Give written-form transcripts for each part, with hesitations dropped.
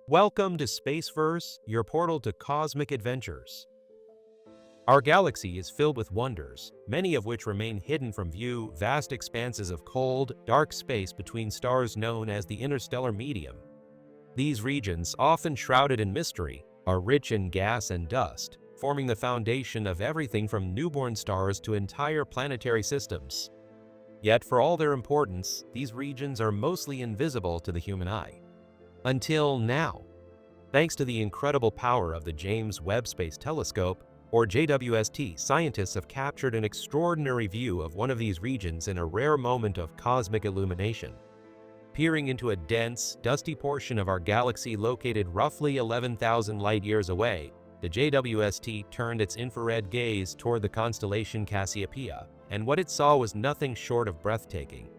Welcome to Spaceverse, your portal to cosmic adventures. Our galaxy is filled with wonders, many of which remain hidden from view, vast expanses of cold, dark space between stars known as the interstellar medium. These regions, often shrouded in mystery, are rich in gas and dust, forming the foundation of everything from newborn stars to entire planetary systems. Yet, for all their importance, these regions are mostly invisible to the human eye. Until now. Thanks to the incredible power of the James Webb Space Telescope, or JWST, scientists have captured an extraordinary view of one of these regions in a rare moment of cosmic illumination. Peering into a dense, dusty portion of our galaxy located roughly 11,000 light-years away, the JWST turned its infrared gaze toward the constellation Cassiopeia, and what it saw was nothing short of breathtaking.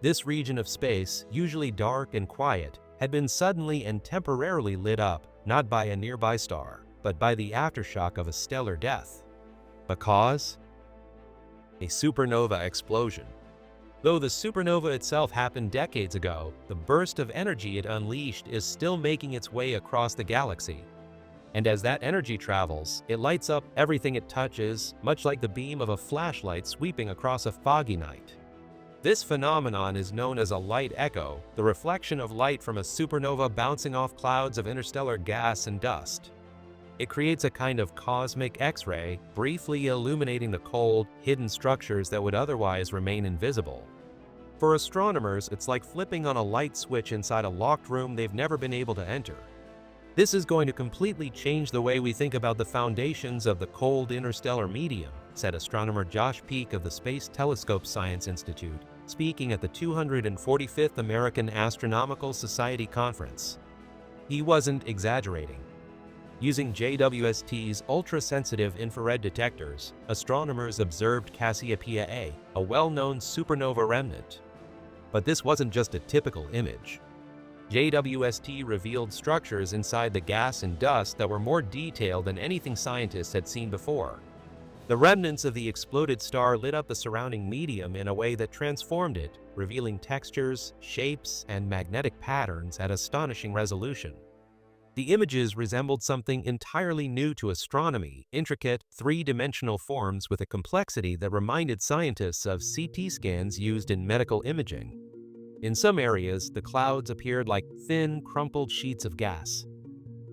This region of space, usually dark and quiet, had been suddenly and temporarily lit up, not by a nearby star, but by the aftershock of a stellar death. The cause? A supernova explosion. Though the supernova itself happened decades ago, the burst of energy it unleashed is still making its way across the galaxy. And as that energy travels, it lights up everything it touches, much like the beam of a flashlight sweeping across a foggy night. This phenomenon is known as a light echo, the reflection of light from a supernova bouncing off clouds of interstellar gas and dust. It creates a kind of cosmic X-ray, briefly illuminating the cold, hidden structures that would otherwise remain invisible. For astronomers, it's like flipping on a light switch inside a locked room they've never been able to enter. This is going to completely change the way we think about the foundations of the cold interstellar medium, said astronomer Josh Peak of the Space Telescope Science Institute, speaking at the 245th American Astronomical Society Conference. He wasn't exaggerating. Using JWST's ultra-sensitive infrared detectors, astronomers observed Cassiopeia A well-known supernova remnant. But this wasn't just a typical image. JWST revealed structures inside the gas and dust that were more detailed than anything scientists had seen before. The remnants of the exploded star lit up the surrounding medium in a way that transformed it, revealing textures, shapes, and magnetic patterns at astonishing resolution. The images resembled something entirely new to astronomy, intricate, three-dimensional forms with a complexity that reminded scientists of CT scans used in medical imaging. In some areas, the clouds appeared like thin, crumpled sheets of gas.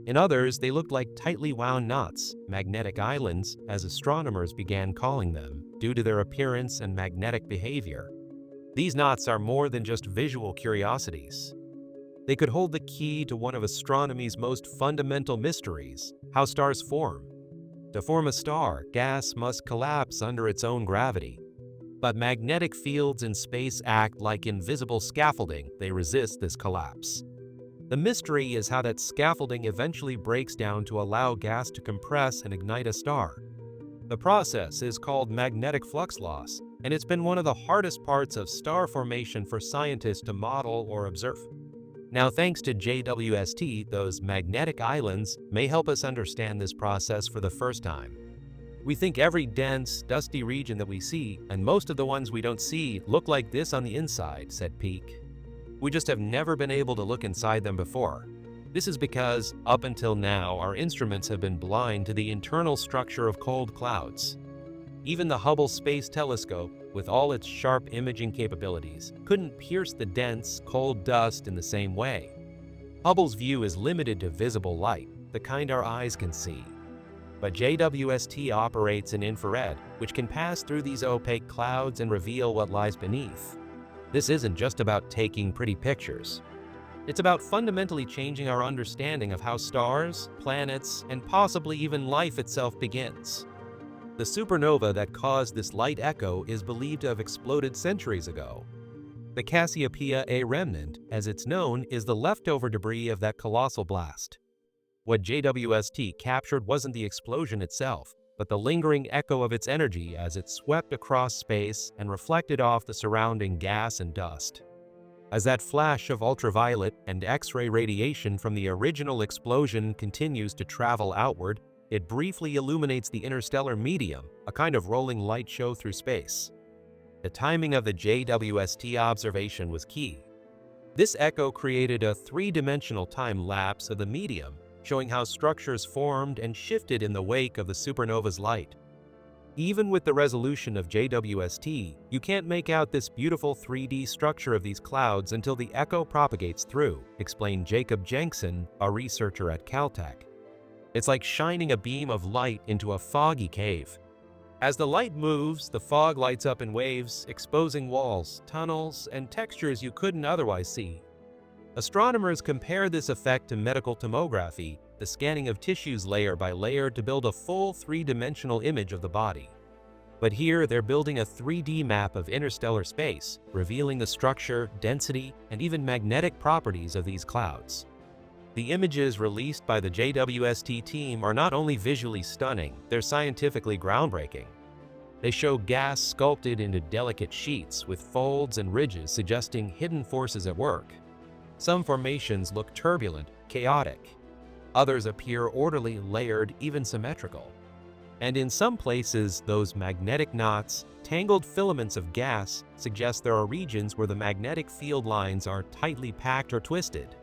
In others, they looked like tightly wound knots, magnetic islands, as astronomers began calling them, due to their appearance and magnetic behavior. These knots are more than just visual curiosities. They could hold the key to one of astronomy's most fundamental mysteries: how stars form. To form a star, gas must collapse under its own gravity. But magnetic fields in space act like invisible scaffolding; they resist this collapse. The mystery is how that scaffolding eventually breaks down to allow gas to compress and ignite a star. The process is called magnetic flux loss, and it's been one of the hardest parts of star formation for scientists to model or observe. Now, thanks to JWST, those magnetic islands may help us understand this process for the first time. We think every dense, dusty region that we see, and most of the ones we don't see, look like this on the inside, said Peak. We just have never been able to look inside them before. This is because, up until now, our instruments have been blind to the internal structure of cold clouds. Even the Hubble Space Telescope, with all its sharp imaging capabilities, couldn't pierce the dense, cold dust in the same way. Hubble's view is limited to visible light, the kind our eyes can see. But JWST operates in infrared, which can pass through these opaque clouds and reveal what lies beneath. This isn't just about taking pretty pictures. It's about fundamentally changing our understanding of how stars, planets, and possibly even life itself begins. The supernova that caused this light echo is believed to have exploded centuries ago. The Cassiopeia A remnant, as it's known, is the leftover debris of that colossal blast. What JWST captured wasn't the explosion itself, but the lingering echo of its energy as it swept across space and reflected off the surrounding gas and dust. As that flash of ultraviolet and X-ray radiation from the original explosion continues to travel outward, it briefly illuminates the interstellar medium, a kind of rolling light show through space. The timing of the JWST observation was key. This echo created a three-dimensional time lapse of the medium, showing how structures formed and shifted in the wake of the supernova's light. Even with the resolution of JWST, you can't make out this beautiful 3D structure of these clouds until the echo propagates through, explained Jacob Jenkson, a researcher at Caltech. It's like shining a beam of light into a foggy cave. As the light moves, the fog lights up in waves, exposing walls, tunnels, and textures you couldn't otherwise see. Astronomers compare this effect to medical tomography, the scanning of tissues layer by layer to build a full three-dimensional image of the body. But here, they're building a 3D map of interstellar space, revealing the structure, density, and even magnetic properties of these clouds. The images released by the JWST team are not only visually stunning, they're scientifically groundbreaking. They show gas sculpted into delicate sheets with folds and ridges suggesting hidden forces at work. Some formations look turbulent, chaotic. Others appear orderly, layered, even symmetrical. And in some places, those magnetic knots, tangled filaments of gas, suggest there are regions where the magnetic field lines are tightly packed or twisted.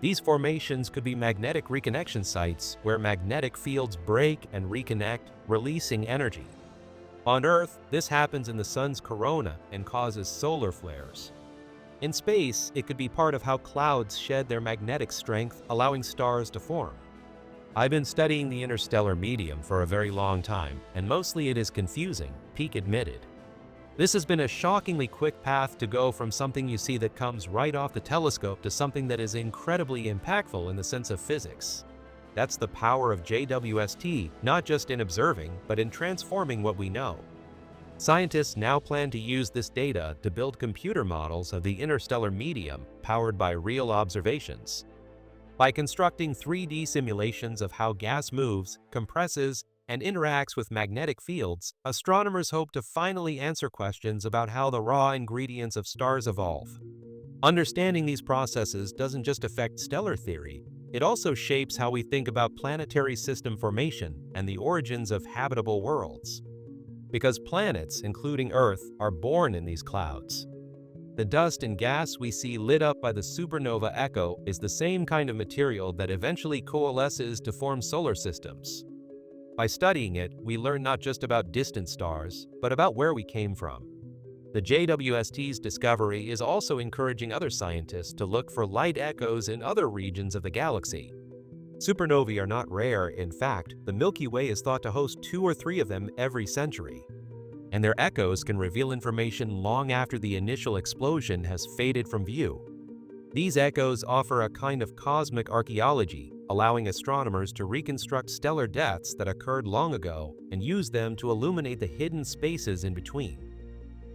These formations could be magnetic reconnection sites where magnetic fields break and reconnect, releasing energy. On Earth, this happens in the sun's corona and causes solar flares. In space, it could be part of how clouds shed their magnetic strength, allowing stars to form. I've been studying the interstellar medium for a very long time, and mostly it is confusing, Peake admitted. This has been a shockingly quick path to go from something you see that comes right off the telescope to something that is incredibly impactful in the sense of physics. That's the power of JWST, not just in observing, but in transforming what we know. Scientists now plan to use this data to build computer models of the interstellar medium powered by real observations. By constructing 3D simulations of how gas moves, compresses, and interacts with magnetic fields, astronomers hope to finally answer questions about how the raw ingredients of stars evolve. Understanding these processes doesn't just affect stellar theory, it also shapes how we think about planetary system formation and the origins of habitable worlds. Because planets, including Earth, are born in these clouds. The dust and gas we see lit up by the supernova echo is the same kind of material that eventually coalesces to form solar systems. By studying it, we learn not just about distant stars, but about where we came from. The JWST's discovery is also encouraging other scientists to look for light echoes in other regions of the galaxy. Supernovae are not rare. In fact, the Milky Way is thought to host 2 or 3 of them every century. And their echoes can reveal information long after the initial explosion has faded from view. These echoes offer a kind of cosmic archaeology, allowing astronomers to reconstruct stellar deaths that occurred long ago and use them to illuminate the hidden spaces in between.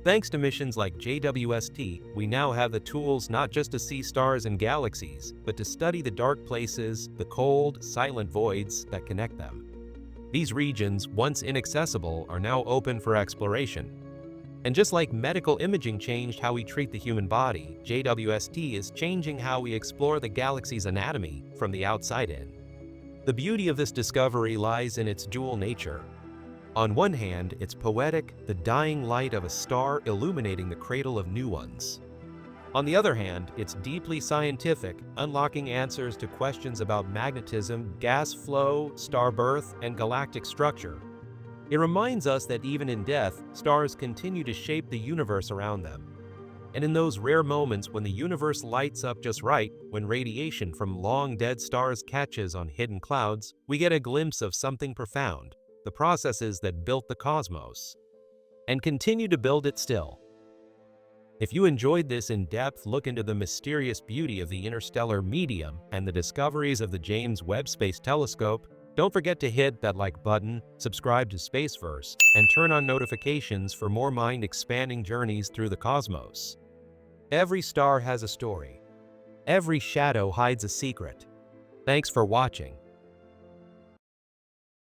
Thanks to missions like JWST, we now have the tools not just to see stars and galaxies, but to study the dark places, the cold, silent voids that connect them. These regions, once inaccessible, are now open for exploration. And just like medical imaging changed how we treat the human body, JWST is changing how we explore the galaxy's anatomy from the outside in. The beauty of this discovery lies in its dual nature. On one hand, it's poetic, the dying light of a star illuminating the cradle of new ones. On the other hand, it's deeply scientific, unlocking answers to questions about magnetism, gas flow, star birth, and galactic structure. It reminds us that even in death, stars continue to shape the universe around them. And in those rare moments when the universe lights up just right, when radiation from long-dead stars catches on hidden clouds, we get a glimpse of something profound. The processes that built the cosmos, and continue to build it still. If you enjoyed this in-depth look into the mysterious beauty of the interstellar medium and the discoveries of the James Webb Space Telescope, don't forget to hit that like button, subscribe to Spaceverse, and turn on notifications for more mind-expanding journeys through the cosmos. Every star has a story. Every shadow hides a secret. Thanks for watching.